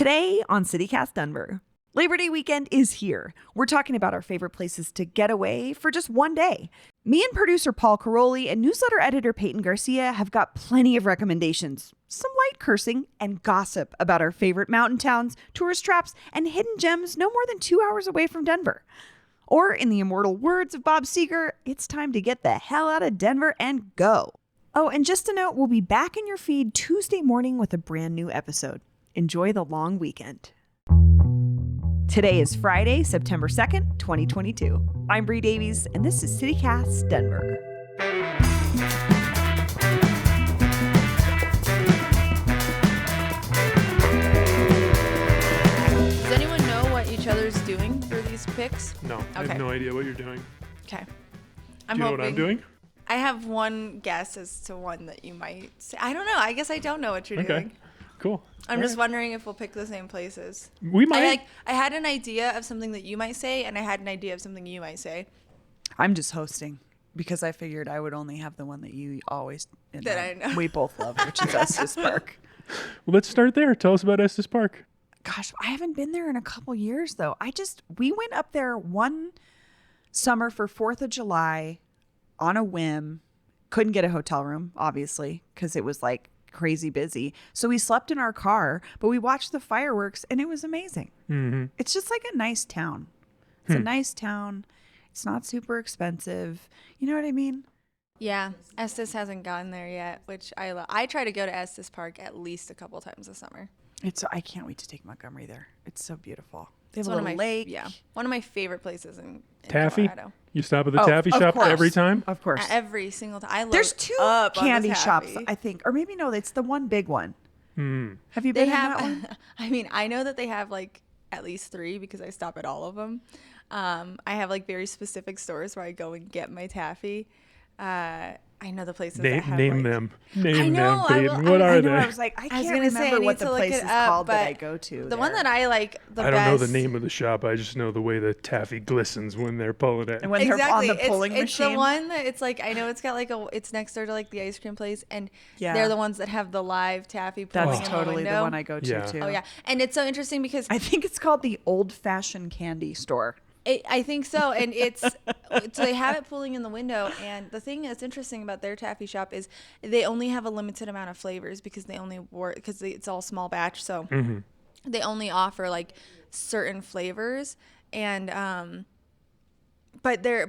Today on CityCast Denver, Labor Day weekend is here. We're talking about our favorite places to get away for just one day. Me and producer Paul Caroli and newsletter editor Peyton Garcia have got plenty of recommendations, some light cursing, and gossip about our favorite mountain towns, tourist traps, and hidden gems no more than 2 hours away from Denver. Or in the immortal words of Bob Seger, it's time to get the hell out of Denver and go. Oh, and just a note, we'll be back in your feed Tuesday morning with a brand new episode. Enjoy the long weekend. Today is Friday, September 2nd, 2022. I'm Bree Davies, and this is CityCast Denver. Does anyone know what each other's doing for these picks? No, I Okay. have no idea what you're doing. Okay. Do you know what I'm doing? I have one guess as to one that you might say. I don't know. I guess I don't know what you're doing. Cool. I'm All just right. wondering if we'll pick the same places. We might. I had an idea of something that you might say, and I had an idea of something you might say. I'm just hosting because I figured I would only have the one that you always That I know. we both love, which is Estes Park. Well, let's start there. Tell us about Estes Park. Gosh, I haven't been there in a couple years though. We went up there one summer for 4th of July on a whim. Couldn't get a hotel room, obviously, because it was like crazy busy. So we slept in our car, but we watched the fireworks and it was amazing. Mm-hmm. It's just like a nice town. It's a nice town. It's not super expensive. You know what I mean? Yeah, Estes hasn't gotten there yet, which I love. I try to go to Estes Park at least a couple times a summer. I can't wait to take Montgomery there. It's so beautiful. They have It's a little lake. Yeah, one of my favorite places in Taffy? Colorado. You stop at the Oh, taffy of shop course. every time? Of course. Every single time. I There's load 2 up on the candy shops, taffy. I think. Or maybe no, it's the one big one. Hmm. Have you They been in have, that one? I mean, I know that they have like at least 3 because I stop at all of them. I have like very specific stores where I go and get my taffy. I know the places that have Name like, them. I Name know, them, I Peyton. will- What I are I know, I they? was like, I I was can't gonna say, I remember need what the to look place it is up, called that I but go to. The one there. that I like the I best. don't know the name of the shop. I just know the way the taffy glistens when they're pulling it. And when Exactly. they're on the pulling it's machine. the one that it's like, I know it's got like it's next door to like the ice cream place, and Yeah. they're the ones that have the live taffy pulling That's in totally the the window. one I go to Yeah. too. Oh yeah, and it's so interesting because I think it's called the Old Fashioned Candy Store. I think so, and it's so they have it pulling in the window. And the thing that's interesting about their taffy shop is they only have a limited amount of flavors because they only work because it's all small batch, so they only offer like certain flavors, and but their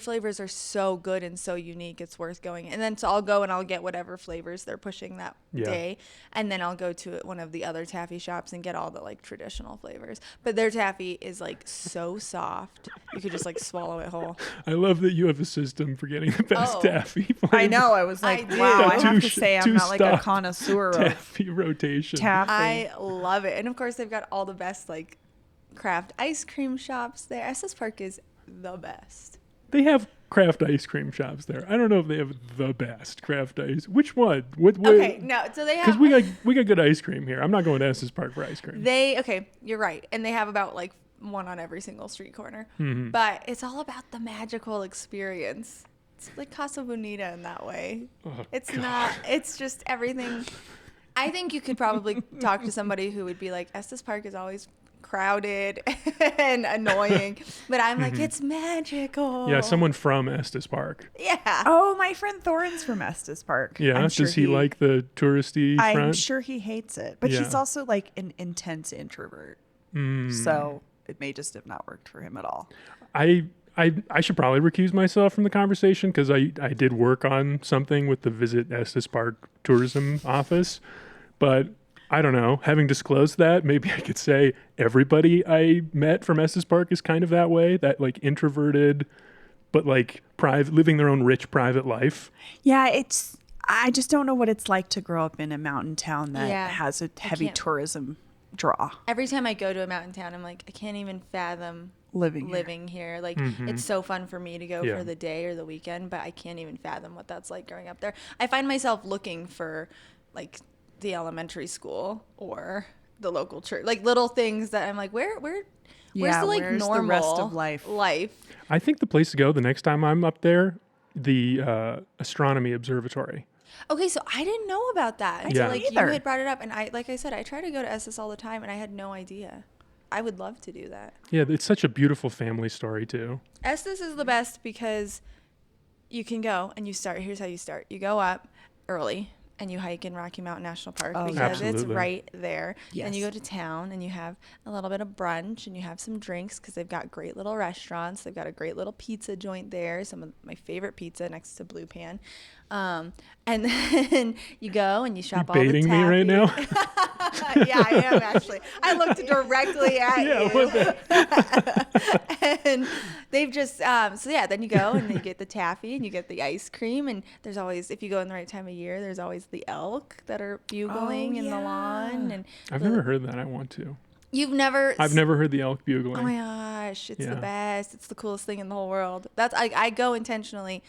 flavors are so good and so unique, it's worth going. And then so I'll go and I'll get whatever flavors they're pushing that day, and then I'll go to one of the other taffy shops and get all the like traditional flavors. But their taffy is like so soft, you could just like swallow it whole. I love that you have a system for getting the best Oh. taffy flavor. I know. I was like, I do. wow, I have to Two say I'm not like a stop connoisseur of Taffy rotation. taffy. I love it. And of course they've got all the best like craft ice cream shops there. Estes Park is the best. They have craft ice cream shops there. I don't know if they have the best craft ice. Which one? What? Okay, no, so they Because have we got good ice cream here. I'm not going to Estes Park for ice cream. okay, you're right. And they have about like one on every single street corner. Mm-hmm. But it's all about the magical experience. It's like Casa Bonita in that way. Oh, It's God. not, it's just everything. I think you could probably talk to somebody who would be like, Estes Park is always crowded and annoying. But I'm like, it's magical. Yeah, someone from Estes Park. Yeah. Oh, my friend Thorin's from Estes Park. Yeah, I'm sure does he like the touristy I'm front? sure he hates it, but he's Yeah. also like an intense introvert. So it may just have not worked for him at all. I should probably recuse myself from the conversation because I did work on something with the Visit Estes Park tourism office, but I don't know. Having disclosed that, maybe I could say everybody I met from Estes Park is kind of that way, that like introverted, but like private, living their own rich private life. Yeah, I just don't know what it's like to grow up in a mountain town that Yeah, has a heavy can't- tourism draw. Every time I go to a mountain town, I'm like, I can't even fathom Living here. Like, Mm-hmm. it's so fun for me to go Yeah. for the day or the weekend, but I can't even fathom what that's like growing up there. I find myself looking for like the elementary school or the local church, like little things that I'm like, where's Yeah, the like where's the normal rest of life? I think the place to go the next time I'm up there, the astronomy observatory. Okay, so I didn't know about that until Yeah. like either. you had brought it up, and like I said, I try to go to Estes all the time, and I had no idea. I would love to do that. Yeah, it's such a beautiful family story too. Estes is the best because you can go and here's how you start. You go up early and you hike in Rocky Mountain National Park Oh, because it's Absolutely. right there. Yes. Then you go to town and you have a little bit of brunch and you have some drinks because they've got great little restaurants. They've got a great little pizza joint there, some of my favorite pizza next to Blue Pan. And then you go and you shop all the Baiting me right now? Yeah, I am actually. I looked directly at Yeah, you. what the- And they've just then you go and you get the taffy and you get the ice cream, and there's always, if you go in the right time of year, there's always the elk that are bugling in the lawn. And I've never heard that. I want to. I've Never heard the elk bugling. Oh my gosh, it's the Yeah. best. It's the coolest thing in the whole world. I go intentionally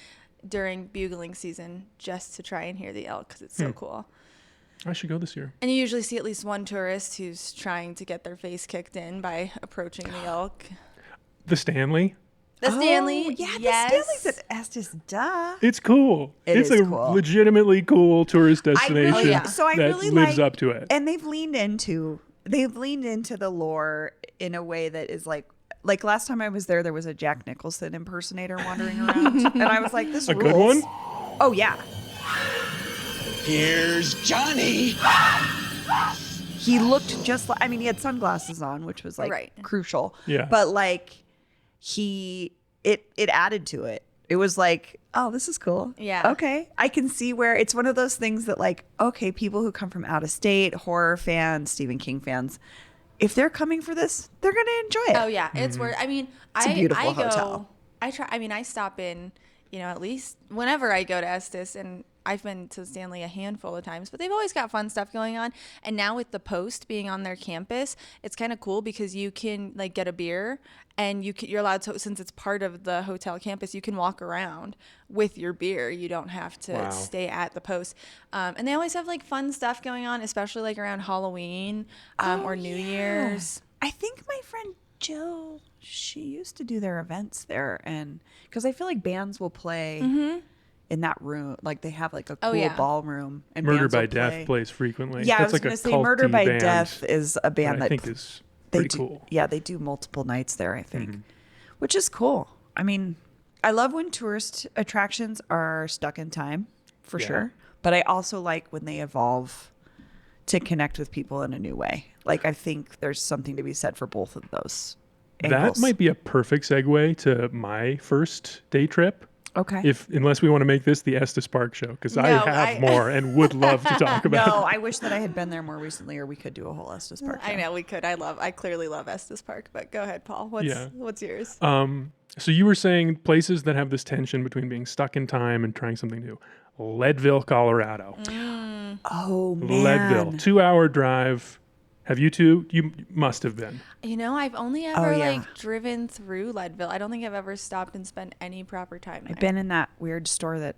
during bugling season just to try and hear the elk because it's so cool. I should go this year. And you usually see at least one tourist who's trying to get their face kicked in by approaching the elk. The Stanley. The Stanley, Oh, yeah, yes. the Stanley's at Estes, duh. It's cool. It's is a cool. legitimately cool tourist destination Oh, yeah. So I that really lives like, up to it. and they've leaned into the lore in a way that is like last time I was there was a Jack Nicholson impersonator wandering around, and I was like, this A rules. good one? Oh yeah, Here's Johnny. he looked just like, I mean, he had sunglasses on, which was like Right. crucial. Yeah. But like it added to it. It was like, oh, this is cool. Yeah. Okay. I can see where it's one of those things that like, okay, people who come from out of state, horror fans, Stephen King fans, if they're coming for this, they're going to enjoy it. Oh yeah, it's worth. I mean, a beautiful I go. hotel. I try. I mean, I stop in. At least whenever I go to Estes, and I've been to Stanley a handful of times, but they've always got fun stuff going on. And now with the Post being on their campus, it's kind of cool because you can like get a beer, and you're allowed to, since it's part of the hotel campus, you can walk around with your beer. You don't have to Wow. stay at the Post. And they always have like fun stuff going on, especially like around Halloween or New Year's. I think my friend Jill, she used to do their events there, and because I feel like bands will play in that room, like they have like a cool yeah. ballroom, and Murder bands by will Death play. plays frequently. Yeah, That's I was like a gonna say Murder culty by band Death is a that band I think is they pretty do. cool. Yeah, they do multiple nights there, I think, which is cool. I mean, I love when tourist attractions are stuck in time, for Yeah. sure. But I also like when they evolve to connect with people in a new way. Like, I think there's something to be said for both of those angles. That might be a perfect segue to my first day trip. Okay. Unless we want to make this the Estes Park show, because I No, have more and would love to talk about No, I wish that I had been there more recently, or we could do a whole Estes Park. I show. know we could. I clearly love Estes Park, but go ahead, Paul. What's yours? So you were saying places that have this tension between being stuck in time and trying something new. Leadville, Colorado. Oh man. Leadville, 2-hour drive. Have you two? You must have been. I've only ever yeah. like driven through Leadville. I don't think I've ever stopped and spent any proper time there. I've been in that weird store that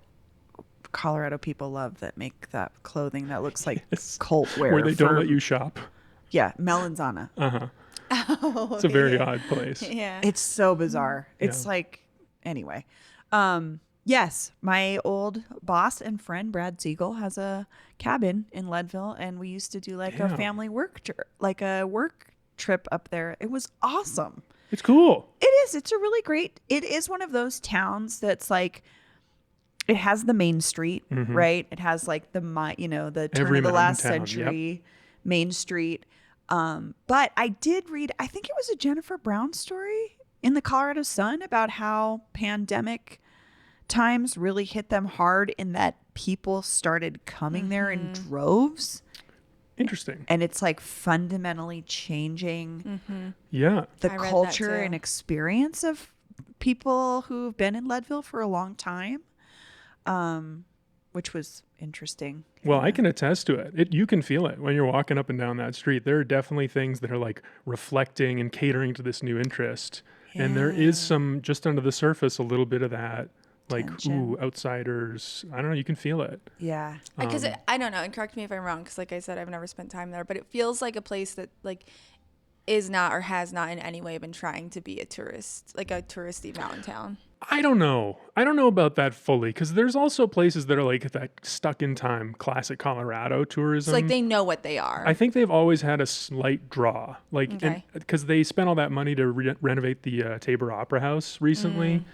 Colorado people love that make that clothing that looks like Yes. cult wear. Where they don't for- let you shop. Yeah, Melanzana. It's a very odd place. Yeah. It's so bizarre. It's Yeah. like, anyway. Yes, my old boss and friend Brad Siegel has a cabin in Leadville, and we used to do like a Yeah. family work trip up there. It was awesome. It's cool. It is. It's a really great. It is one of those towns that's like, it has the main street, right? It has like the the turn Every of the last mountain town, century main street. But I did read, I think it was a Jennifer Brown story in the Colorado Sun about how pandemic times really hit them hard in that people started coming there in droves. Interesting. And it's like fundamentally changing Yeah. the I read that culture too. and experience of people who've been in Leadville for a long time, which was interesting. Well, I can attest to it. You can feel it when you're walking up and down that street. There are definitely things that are like reflecting and catering to this new interest. And there is some, just under the surface, a little bit of that, like, Tension. ooh, outsiders. I don't know. You can feel it. Yeah. Because I don't know, and correct me if I'm wrong, because like I said, I've never spent time there, but it feels like a place that like is not or has not in any way been trying to be a touristy mountain town. I don't know about that fully, because there's also places that are like that stuck in time classic Colorado tourism. So like they know what they are. I think they've always had a slight draw, like Okay. because they spent all that money to renovate the Tabor Opera House recently.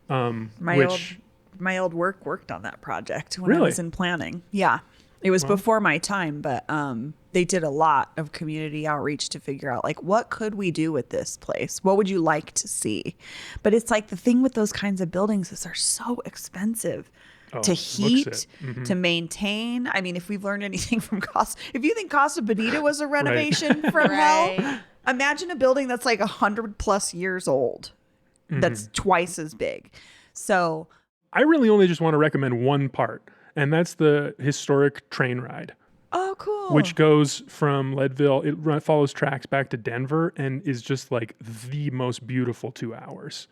My old work worked on that project when I Really? was in planning. Yeah. It was before my time, but they did a lot of community outreach to figure out like what could we do with this place? What would you like to see? But it's like the thing with those kinds of buildings is they're so expensive to heat, to maintain. I mean, if we've learned anything from if you think Casa Bonita was a renovation from hell, Right. imagine a building that's like 100+ years old. That's twice as big. So I really only just want to recommend one part, and that's the historic train ride, oh, cool. which goes from Leadville. It follows tracks back to Denver and is just like the most beautiful 2 hours.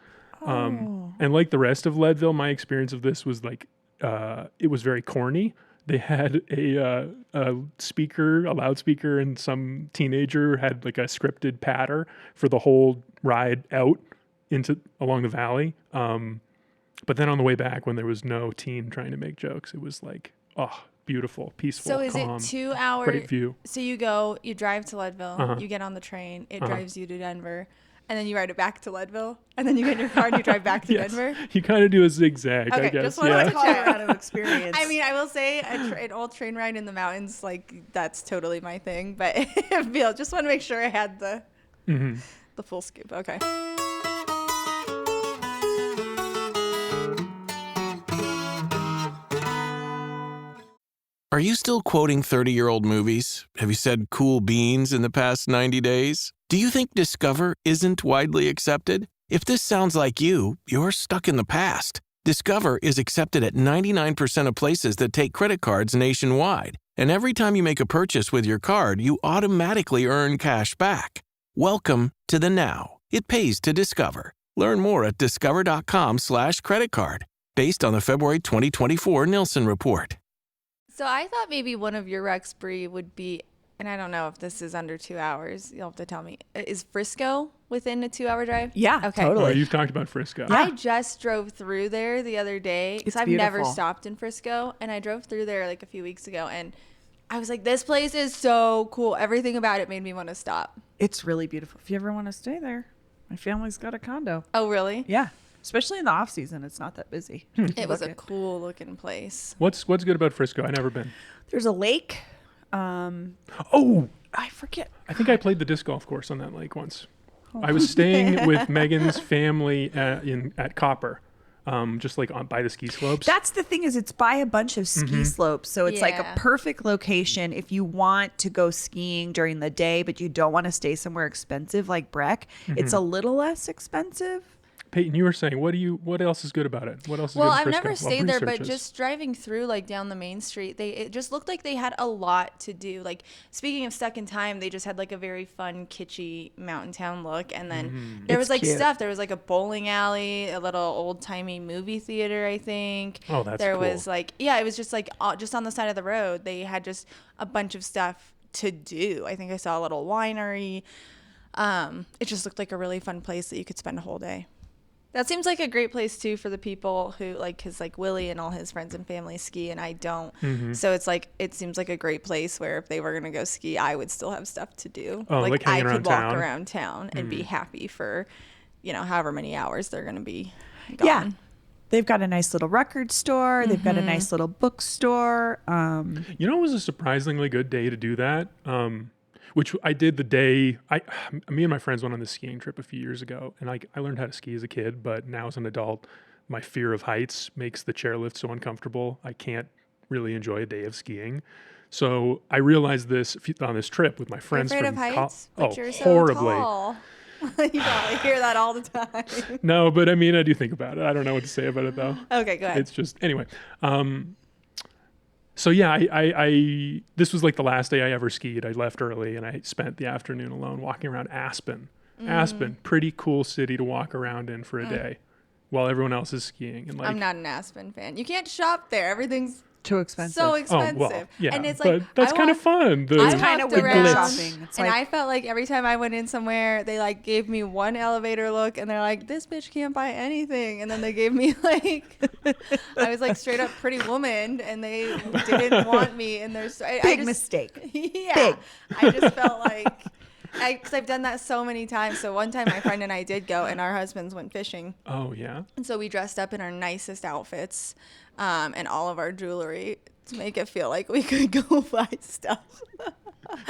And like the rest of Leadville, my experience of this was like, it was very corny. They had a loudspeaker, and some teenager had like a scripted patter for the whole ride out along the valley. But then on the way back, when there was no teen trying to make jokes, it was like, oh, beautiful, peaceful, So is calm, it 2 hours? great view. So you drive to Leadville, you get on the train, it drives you to Denver, and then you ride it back to Leadville, and then you get in your car and you drive back to Yes. Denver. You kind of do a zigzag, I Okay, guess. just wanted Yeah. to Colorado experience. I mean, I will say an old train ride in the mountains, like that's totally my thing. But just want to make sure I had the full scoop. Okay. Are you still quoting 30-year-old movies? Have you said cool beans in the past 90 days? Do you think Discover isn't widely accepted? If this sounds like you, you're stuck in the past. Discover is accepted at 99% of places that take credit cards nationwide. And every time you make a purchase with your card, you automatically earn cash back. Welcome to the now. It pays to Discover. Learn more at discover.com/credit card, based on the February 2024 Nielsen report. So I thought maybe one of your recs, Bree, would be, and I don't know if this is under 2 hours. You'll have to tell me. Is Frisco within a 2 hour drive? Yeah, Okay. totally. Oh, you've talked about Frisco. I just drove through there the other day because It's I've never beautiful. stopped in Frisco, and I drove through there like a few weeks ago, and I was like, this place is so cool. Everything about it made me want to stop. It's really beautiful. If you ever want to stay there, my family's got a condo. Oh, really? Yeah. Especially in the off season, it's not that busy. It was a cool looking place. What's good about Frisco? I've never been. There's a lake. Oh, I forget. I think I played the disc golf course on that lake once. I was staying with Megan's family at Copper, just like by the ski slopes. That's the thing, is it's by a bunch of ski slopes. So it's like a Yeah. perfect location if you want to go skiing during the day, but you don't want to stay somewhere expensive like Breck. It's a little less expensive. Peyton, you were saying, what else is good about it? What else is Well, good in I've Frisco? never Well, stayed there, but researches. just driving through like down the main street, it just looked like they had a lot to do. Like speaking of stuck in time, they just had like a very fun, kitschy mountain town look, and then there was It's like cute. stuff. There was like a bowling alley, a little old timey movie theater, I think. Oh, that's there cool. was like it was just like just on the side of the road. They had just a bunch of stuff to do. I think I saw a little winery. It just looked like a really fun place that you could spend a whole day. That seems like a great place too for the people who like, cause like Willie and all his friends and family ski and I don't. So it's like, it seems like a great place where if they were going to go ski, I would still have stuff to do. Oh, like I hanging could around walk town? around town and be happy for, however many hours they're going to be gone. Yeah. They've got a nice little record store. They've got a nice little bookstore. You know, it was a surprisingly good day to do that. Which I did the day me and my friends went on this skiing trip a few years ago, and I learned how to ski as a kid, but now as an adult, my fear of heights makes the chairlift so uncomfortable. I can't really enjoy a day of skiing. So I realized this on this trip with my You're friends afraid from of heights, but you're so horribly. tall. You probably hear that all the time. No, but I mean, I do think about it. I don't know what to say about it though. Okay, go ahead. It's just anyway. So yeah, I this was like the last day I ever skied. I left early and I spent the afternoon alone walking around Aspen. Aspen, pretty cool city to walk around in for a day, while everyone else is skiing. And like, I'm not an Aspen fan. You can't shop there. Everything's Too expensive. so Oh, expensive. well, yeah, And it's like, but that's kind of fun. I It's kinda walked window around, shopping. It's and like- I felt like every time I went in somewhere, they like gave me one elevator look, and they're like, "This bitch can't buy anything," and then they gave me like, I was like straight up Pretty Woman, and they didn't want me in their store. Big mistake. Yeah, Big. I just felt like, because I've done that so many times. So one time, my friend and I did go, and our husbands went fishing, Oh yeah. and so we dressed up in our nicest outfits, and all of our jewelry to make it feel like we could go buy stuff.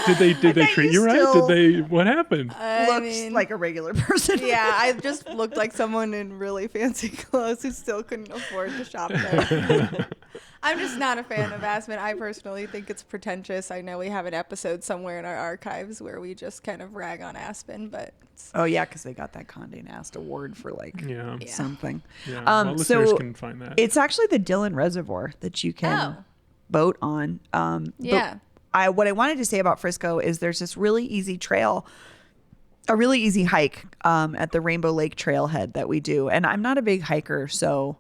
Did they bet treat you you right? still- Did they? What happened? Looks like a regular person. Yeah, I just looked like someone in really fancy clothes who still couldn't afford to shop there. I'm just not a fan of Aspen. I personally think it's pretentious. I know we have an episode somewhere in our archives where we just kind of rag on Aspen, but it's, Oh yeah, because they got that Condé Nast award for like Yeah. Yeah. something. Yeah. Um, well, listeners so can find that. It's actually the Dillon Reservoir that you can Oh. boat on. yeah. What I wanted to say about Frisco is there's this really easy trail, a really easy hike at the Rainbow Lake Trailhead that we do. And I'm not a big hiker, so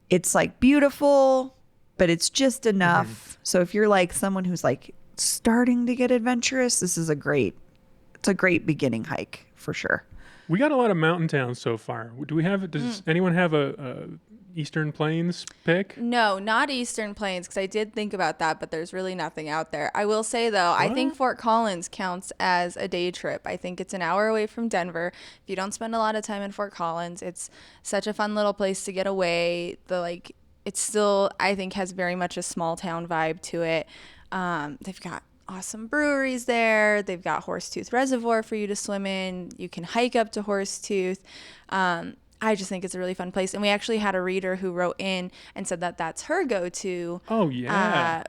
it's like beautiful, but it's just enough. So if you're like someone who's like starting to get adventurous, this is it's a great beginning hike for sure. We got a lot of mountain towns so far. Do we have? Does anyone have a Eastern Plains pick? No, not Eastern Plains, because I did think about that, but there's really nothing out there. I will say, though, I think Fort Collins counts as a day trip. I think it's an hour away from Denver. If you don't spend a lot of time in Fort Collins, it's such a fun little place to get away. It still, I think, has very much a small town vibe to it. They've got awesome breweries there. They've got Horsetooth Reservoir for you to swim in. You can hike up to Horsetooth. I just think it's a really fun place. And we actually had a reader who wrote in and said that that's her go-to Oh yeah.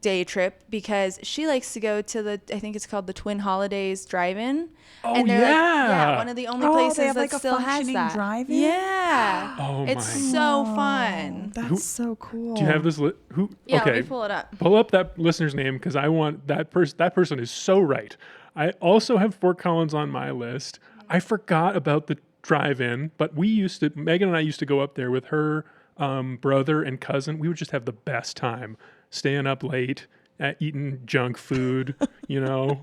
day trip because she likes to go to I think it's called the Twin Holidays Drive-In. Oh, and they're yeah. Like, one of the only Oh, they places have, that like, a still has functioning that. drive-in? Yeah. Oh, it's my. so fun. That's so cool. Do you have this? Who? Yeah, okay. let me pull it up. Pull up that listener's name because I want that person. That person is so right. I also have Fort Collins on my list. I forgot about the drive-in, but Megan and I used to go up there with her brother and cousin. We would just have the best time, staying up late, eating junk food,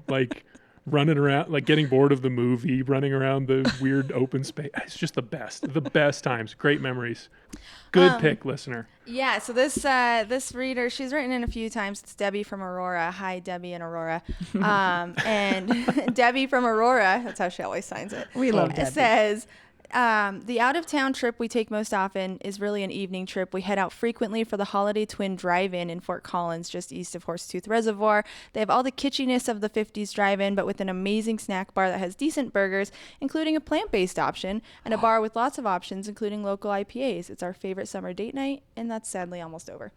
like running around, like getting bored of the movie, running around the weird open space. It's just the best times. Great memories. Good pick, listener. Yeah, so this reader, she's written in a few times. It's Debbie from Aurora. Hi, Debbie and Aurora. And Debbie from Aurora, that's how she always signs it. We love It Debbie. says, the out-of-town trip we take most often is really an evening trip. We head out frequently for the Holiday Twin Drive-In in Fort Collins, just east of Horsetooth Reservoir. They have all the kitschiness of the 50s drive-in, but with an amazing snack bar that has decent burgers, including a plant-based option, and a bar with lots of options, including local IPAs. It's our favorite summer date night, and that's sadly almost over.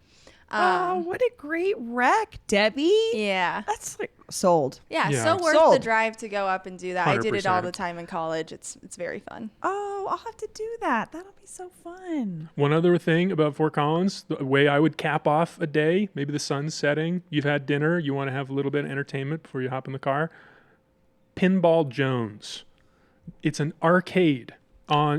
Oh, what a great rec, Debbie. Yeah. That's like sold. Yeah, Yeah. so worth Sold. the drive to go up and do that. I did it all 100%. the time in college. It's very fun. Oh, I'll have to do that. That'll be so fun. One other thing about Fort Collins, the way I would cap off a day, maybe the sun's setting, you've had dinner, you want to have a little bit of entertainment before you hop in the car. Pinball Jones. It's an arcade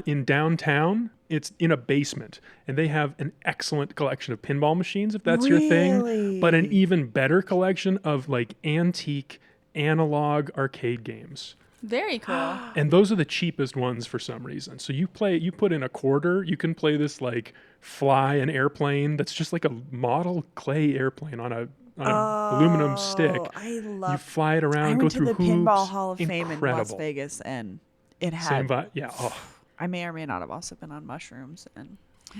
in downtown. It's in a basement, and they have an excellent collection of pinball machines, if that's your thing, but an even better collection of like antique analog arcade games. Very cool. And those are the cheapest ones for some reason. So you put in a quarter, you can play this like fly an airplane that's just like a model clay airplane on an aluminum stick. I love. You fly it around, I go went to through the hoops. Pinball Hall of Fame in Las Incredible. Vegas, and it Same had. vibe. Yeah. Oh, I may or may not have also been on mushrooms, and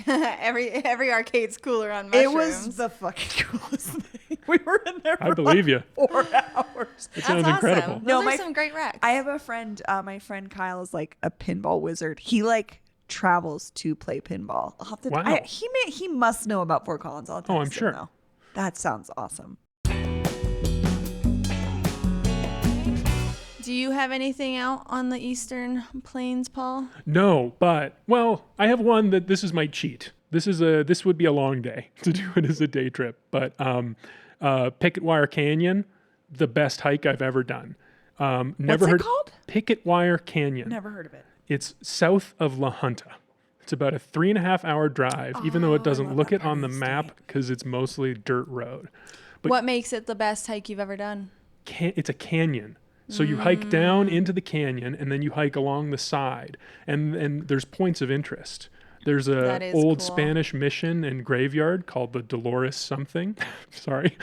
every arcade's cooler on mushrooms. it was the fucking coolest thing. We were in there for I believe you. 4 hours. It sounds That's incredible. awesome. No, Those my- are some great wrecks. I have a friend. My friend Kyle is like a pinball wizard. He like travels to play pinball. I'll have to. Wow. He must know about Fort Collins. I'll Oh, I'm text him, sure. though. That sounds awesome. Do you have anything out on the Eastern Plains, Paul? No, but I have one that this is my cheat. This would be a long day to do it as a day trip, but Picket Wire Canyon, the best hike I've ever done. Never What's it heard called? Picket Wire Canyon. Never heard of it. It's south of La Junta. It's about a 3.5 hour drive, even though it doesn't love look that it part on of the the map state. because it's mostly dirt road. But What makes it the best hike you've ever done? It's a canyon. So you hike down into the canyon and then you hike along the side, and there's points of interest. There's That a is old cool. Spanish mission and graveyard called the Dolores something. Sorry.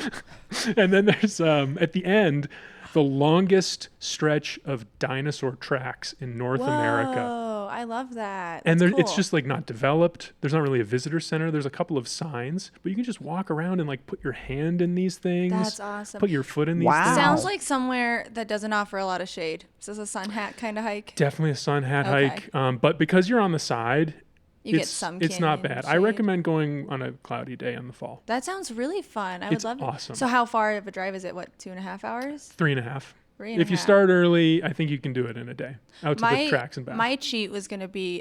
And then there's at the end the longest stretch of dinosaur tracks in North America. Oh, I love that. And That's it's cool. just like not developed. There's not really a visitor center. There's a couple of signs, but you can just walk around and like put your hand in these things. That's awesome. Put your foot in these Wow. things. Sounds like somewhere that doesn't offer a lot of shade. Is this a sun hat kind of hike? Definitely a sun hat Okay. hike. But because you're on the side, You get it's, some it's not canyon bad. I shade. recommend going on a cloudy day in the fall. That sounds really fun. I would It's love it. awesome. So how far of a drive is it? What, 2.5 hours? 3.5. Three and If a you half. start early, I think you can do it in a day. Out to the tracks and back. My cheat was going to be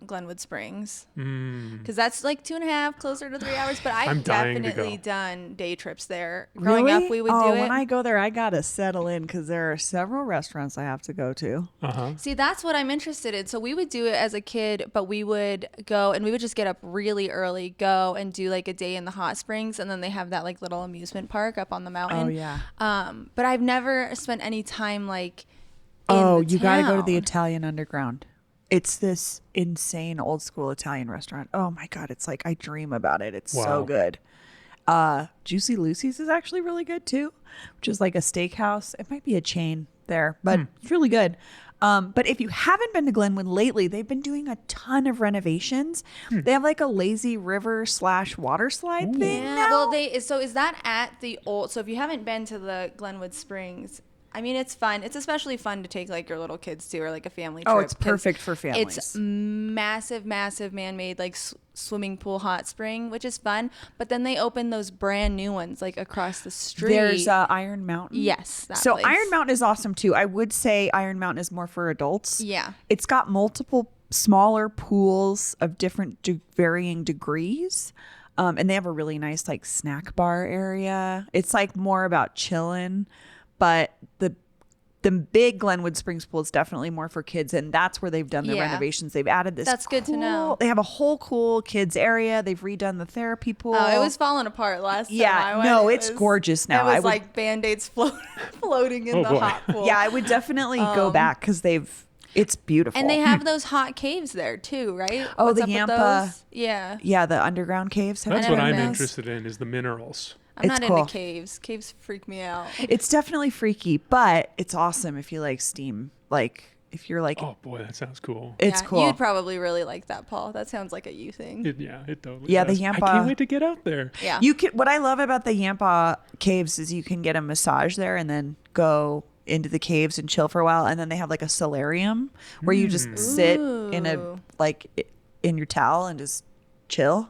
Glenwood Springs. Mm. Because that's like 2.5, closer to 3 hours. But I'm I've dying to definitely go. done day trips there. Growing up, we would oh, do it. when I go there, I gotta settle in because there are several restaurants I have to go to. Uh-huh. See, that's what I'm interested in. So we would do it as a kid, but we would go and we would just get up really early, go and do like a day in the hot springs, and then they have that like little amusement park up on the mountain. Oh, yeah. But I've never spent any time like in Oh, the you gotta go to the town. Italian Underground. It's this insane old school Italian restaurant. Oh my god, it's like I dream about it. It's Wow. so good. Juicy Lucy's is actually really good too, which is like a steakhouse. It might be a chain there, but it's really good. But if you haven't been to Glenwood lately, they've been doing a ton of renovations. They have like a lazy river / water slide thing Yeah. now. Well, so is that at the old? So if you haven't been to the Glenwood Springs, I mean, it's fun. It's especially fun to take like your little kids to, or like a family trip. Oh, it's 'cause perfect for families. It's massive, man-made like swimming pool hot spring, which is fun. But then they open those brand new ones like across the street. There's Iron Mountain. Yes, that So place. Iron Mountain is awesome too. I would say Iron Mountain is more for adults. Yeah. It's got multiple smaller pools of different varying degrees. And they have a really nice like snack bar area. It's like more about chilling, but the big Glenwood Springs pool is definitely more for kids, and that's where they've done the Yeah. renovations. They've added this. That's good to cool- know. They have a whole cool kids area. They've redone the therapy pool. Oh, it was falling apart last time Yeah, I went. no, It it's was- gorgeous now. It was I would- like Band-Aids floating in Oh, the boy. hot pool. Yeah, I would definitely go back because it's beautiful. And they have those hot caves there too, right? Oh, What's the up with Yampa. those? Yeah. Yeah, the underground caves. Have That's you what never I'm been. interested in is the minerals. I'm It's not cool. into caves. Caves freak me out. It's definitely freaky, but it's awesome if you like steam. Like if you're like, Oh boy, that sounds cool. it's Yeah, cool. You'd probably really like that, Paul. That sounds like a you thing. It totally Yeah, the does. I Yampa- can't wait to get out there. Yeah. You can. What I love about the Yampa caves is you can get a massage there and then go into the caves and chill for a while, and then they have like a solarium where you just sit in a Ooh. in your towel and just chill.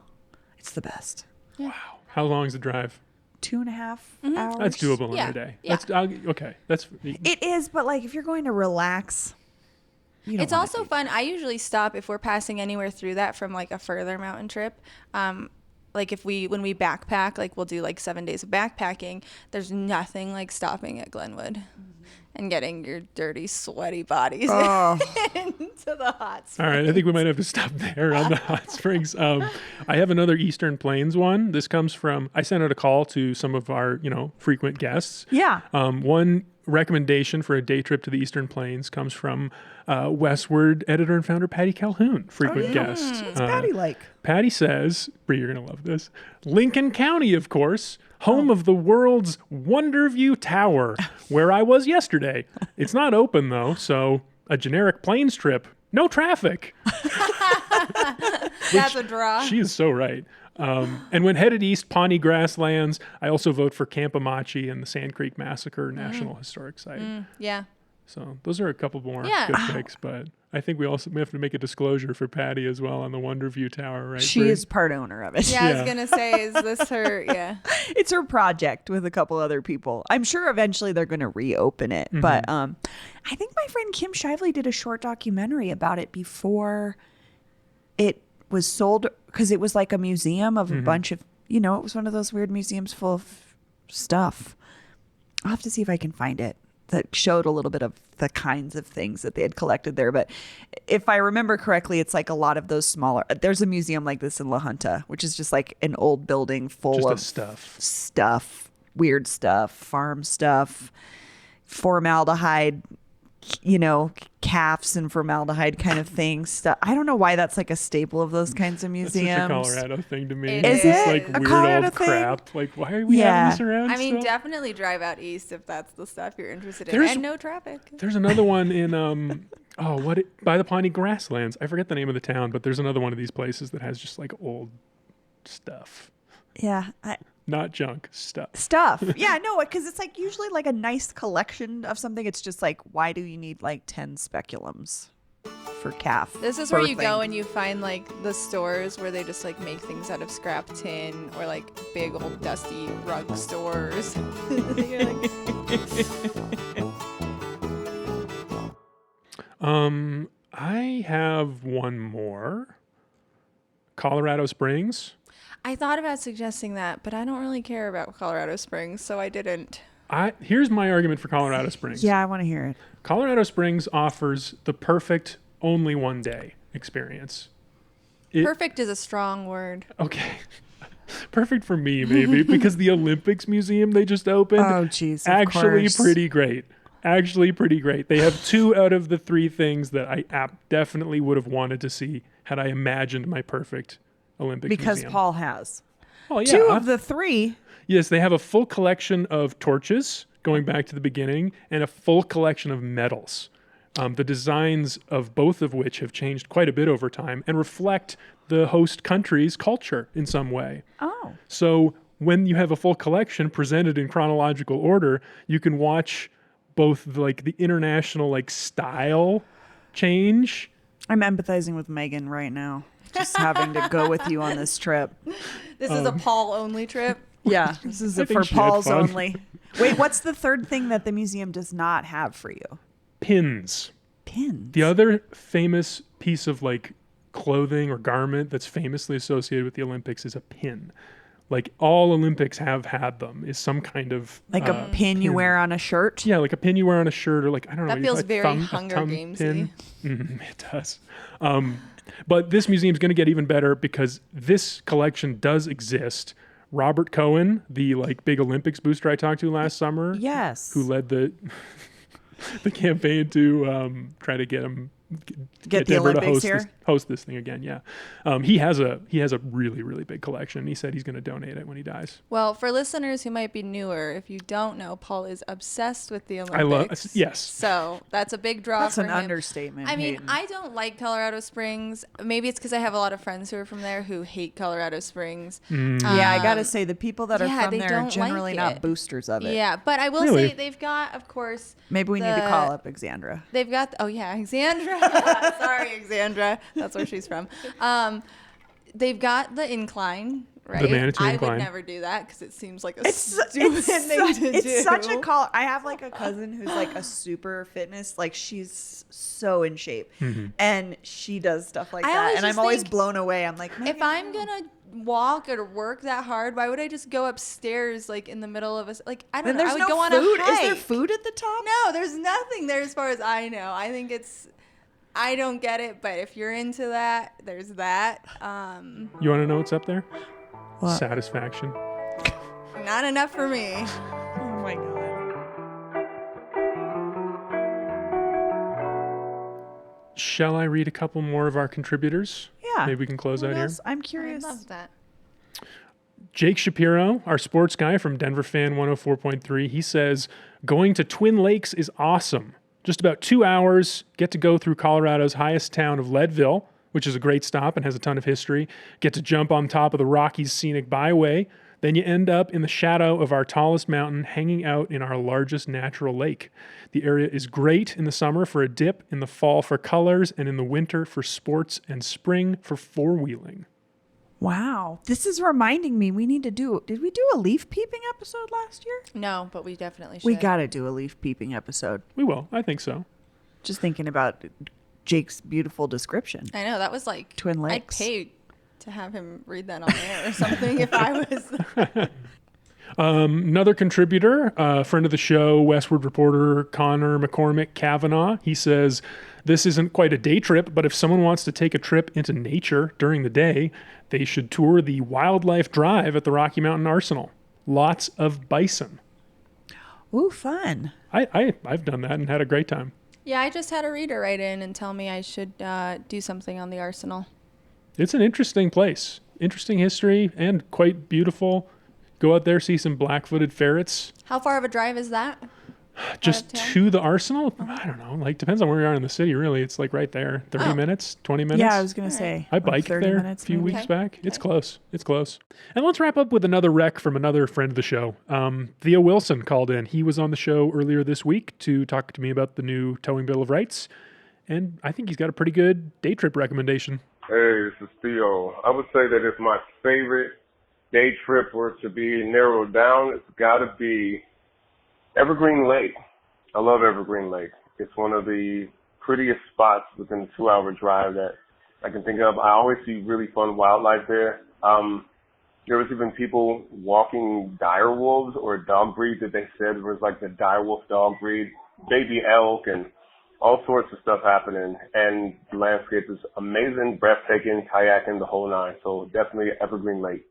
It's the best. Wow. How long is the drive? 2.5 hours. That's doable Yeah, in a day. yeah. Okay. That's It is, but like if you're going to relax, you don't It's wanna also do- fun. I usually stop if we're passing anywhere through that from like a further mountain trip. Like when we backpack, like we'll do like 7 days of backpacking. There's nothing like stopping at Glenwood and getting your dirty, sweaty bodies Oh. into the hot springs. all right. I think we might have to stop there on the hot springs. I have another Eastern Plains one. This comes from. I sent out a call to some of our frequent guests. Yeah. One recommendation for a day trip to the Eastern Plains comes from Westward editor and founder Patty Calhoun, frequent guest. What's Patty like? Patty says, Bree, you're going to love this. Lincoln County, of course, home of the world's Wonderview Tower, where I was yesterday. It's not open, though, so a generic plains trip, no traffic. That's a draw. She is so right. And when headed east, Pawnee Grasslands, I also vote for Campamachi and the Sand Creek Massacre National Historic Site. Yeah. So those are a couple more Yeah. good picks, but I think we have to make a disclosure for Patty as well on the Wonderview Tower, right? She Bree? is part owner of it. Yeah, I Yeah. was gonna say, is this her? Yeah. It's her project with a couple other people. I'm sure eventually they're going to reopen it. But I think my friend Kim Shively did a short documentary about it before it was sold because it was like a museum of a bunch of, it was one of those weird museums full of stuff. I'll have to see if I can find it. that showed a little bit of the kinds of things that they had collected there. But if I remember correctly, it's like a lot of those smaller. There's a museum like this in La Junta, which is just like an old building full Just of of stuff, weird stuff, farm stuff, formaldehyde, calves and formaldehyde kind of thing. Stuff. I don't know why that's like a staple of those kinds of That's museums. such a Colorado thing to me. It It's is. this like A weird Colorado old thing? crap. Like, why are we Yeah. having this around? I mean, still? definitely drive out east if that's the stuff you're interested in, There's- and no traffic. There's another one in by the Pawnee Grasslands. I forget the name of the town, but there's another one of these places that has just like old stuff, Yeah. not junk stuff. Stuff. Yeah, no, because it's like usually like a nice collection of something. It's just like, why do you need like 10 speculums for calf? This is where you birthing? go and you find like the stores where they just like make things out of scrap tin, or like big old dusty rug stores. You're like, I have one more. Colorado Springs. I thought about suggesting that, but I don't really care about Colorado Springs, so I didn't. Here's my argument for Colorado Springs. Yeah, I want to hear it. Colorado Springs offers the perfect only one day experience. Perfect is a strong word. Okay. Perfect for me, maybe, because the Olympics Museum they just opened. Oh, jeez. Actually pretty great. Actually pretty great. They have 2 out of the 3 things that I definitely would have wanted to see had I imagined my perfect Olympics Because museum. Paul has. Oh, yeah. 2 of the 3. Yes, they have a full collection of torches going back to the beginning and a full collection of medals. The designs of both of which have changed quite a bit over time and reflect the host country's culture in some way. Oh. So when you have a full collection presented in chronological order, you can watch both the international style change. I'm empathizing with Megan right now. Just having to go with you on this trip. This is a Paul only trip. Yeah, this is I think for she had Paul's fun. only. Wait, what's the third thing that the museum does not have for you? Pins. Pins. The other famous piece of clothing or garment that's famously associated with the Olympics is a pin. Like all Olympics have had them, is some kind of like a pin you wear on a shirt? Yeah, like a pin you wear on a shirt, or I don't know. That feels a very thumb, Hunger a thumb Gamesy. pin. It does. But this museum's going to get even better because this collection does exist. Robert Cohen, the big Olympics booster I talked to last summer, Yes. who led the the campaign to try to get him Get the Denver to Olympics here? host this thing again. Yeah, he has a really, really big collection. He said he's going to donate it when he dies. Well, for listeners who might be newer, if you don't know, Paul is obsessed with the Olympics. Yes. So that's a big draw That's for an him. understatement. I mean, Hayden. I don't like Colorado Springs. Maybe it's because I have a lot of friends who are from there who hate Colorado Springs. yeah, I gotta say the people that are yeah, from they there are don't generally like not it. boosters of it. Yeah, but I will Really? say they've got, of course, Maybe we need to the- call up Alexandra. They've got, oh yeah, Alexandra. Sorry, Alexandra. That's where she's from. They've got the incline, right? Manitou I Incline. would never do that because it seems like a It's stupid thing to do. it's such a call. I have a cousin who's a super fitness, she's so in shape, and she does stuff like I that, always and I'm just always think, blown away. I'm like, If I'm gonna walk or work that hard, why would I just go upstairs in the middle of a I don't then know. there's I would no go on food. a hike. Is there food at the top? No, there's nothing there as far as I know. I think I don't get it, but if you're into that, there's that. You want to know what's up there? What? Satisfaction. Not enough for me. Oh my god. Shall I read a couple more of our contributors? Yeah. Maybe we can close What out here. else? I'm I curious. love that. Jake Shapiro, our sports guy from Denver Fan 104.3, he says, going to Twin Lakes is awesome. Just about 2 hours, get to go through Colorado's highest town of Leadville, which is a great stop and has a ton of history. Get to jump on top of the Rockies Scenic Byway. Then you end up in the shadow of our tallest mountain, hanging out in our largest natural lake. The area is great in the summer for a dip, in the fall for colors, and in the winter for sports, and spring for four-wheeling. Wow. This is reminding me we need to do. Did we do a leaf peeping episode last year? No, but we definitely should. We got to do a leaf peeping episode. We will. I think so. Just thinking about Jake's beautiful description. I know that was Twin Lakes. I'd pay to have him read that on air or something if I was. Another contributor, friend of the show, Westward reporter Connor McCormick Kavanaugh, he says, this isn't quite a day trip, but if someone wants to take a trip into nature during the day, they should tour the Wildlife Drive at the Rocky Mountain Arsenal. Lots of bison. Ooh, fun. I've done that and had a great time. Yeah, I just had a reader write in and tell me I should do something on the Arsenal. It's an interesting place. Interesting history and quite beautiful. Go out there, see some black-footed ferrets. How far of a drive is that? Just to the Arsenal? I don't know. Like, depends on where you are in the city, really. It's like right there. 30 minutes, 20 minutes. Yeah, I was going to say. I biked there a few maybe. weeks back. It's close. It's close. And let's wrap up with another rec from another friend of the show. Theo Wilson called in. He was on the show earlier this week to talk to me about the new Towing Bill of Rights. And I think he's got a pretty good day trip recommendation. Hey, this is Theo. I would say that if my favorite day trip were to be narrowed down, it's got to be Evergreen Lake. I love Evergreen Lake. It's one of the prettiest spots within a 2-hour drive that I can think of. I always see really fun wildlife there. There was even people walking dire wolves, or a dog breed that they said was like the dire wolf dog breed, baby elk, and all sorts of stuff happening. And the landscape is amazing, breathtaking, kayaking, the whole nine. So definitely Evergreen Lake.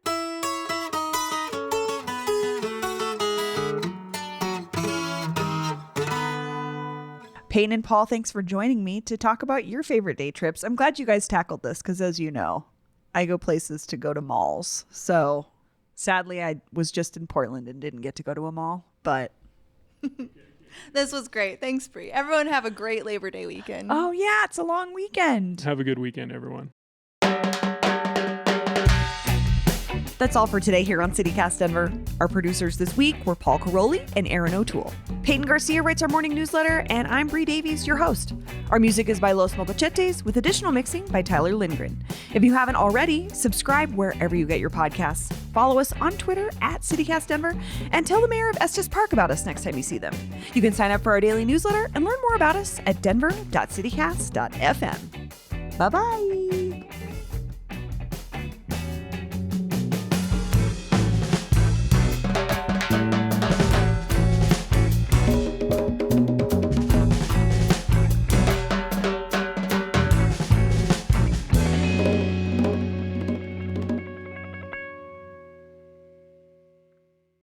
Peyton and Paul, thanks for joining me to talk about your favorite day trips. I'm glad you guys tackled this because, as you know, I go places to go to malls. So sadly, I was just in Portland and didn't get to go to a mall, but This was great. Thanks, Bree. Everyone have a great Labor Day weekend. oh yeah, it's a long weekend. Have a good weekend, everyone. That's all for today here on CityCast Denver. Our producers this week were Paul Caroli and Aaron O'Toole. Peyton Garcia writes our morning newsletter, and I'm Bree Davies, your host. Our music is by Los Mocochetes, with additional mixing by Tyler Lindgren. If you haven't already, subscribe wherever you get your podcasts. Follow us on Twitter at CityCast Denver, and tell the mayor of Estes Park about us next time you see them. You can sign up for our daily newsletter and learn more about us at denver.citycast.fm. Bye-bye.